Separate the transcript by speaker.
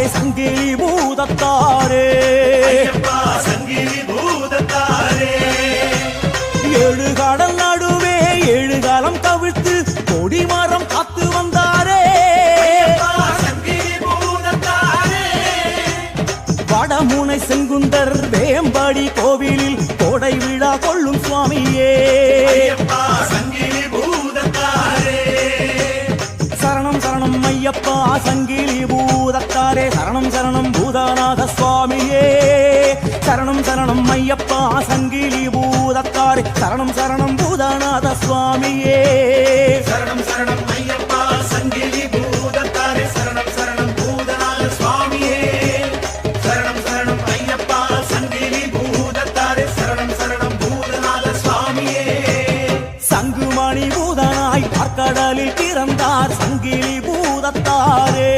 Speaker 1: பூதத்தாரே சங்கிலி பூதத்தாரே
Speaker 2: சங்கிலி பூதத்தாரே
Speaker 1: ஏழு கடல் நடுவே ஏழு காலம் கவிழ்த்து கொடிமரம் காத்து வந்தாரே
Speaker 2: சங்கிலி பூதத்தாரே
Speaker 1: வடமுனை செங்குந்தர் வேம்படி கோவிலில் கோடை விழா கொள்ளும் சுவாமியே
Speaker 2: சங்கிலி பூதத்தாரே
Speaker 1: சரணம் சரணம் ஐயப்பா சங்கிலி பூதத்தாரே சரணம் சரணம் பூதநாத சுவாமியே சரணம் சரணம் ஐயப்பா சங்கிலி பூதத்தாரே சரணம் சரணம் பூதநாத சுவாமியே
Speaker 2: சரணம் சரணம் ஐயப்பா சங்கிலி பூதத்தாரே சரணம் சரணம் பூதநாத சுவாமியே சரணம் சரணம் ஐயப்பா சங்கிலி பூதத்தாரே சரணம் சரணம் பூதநாத சுவாமியே
Speaker 1: சங்குமணி பூதனாய் பார்க்கடலில் பிறந்தார் சங்கிலி பூதத்தாரே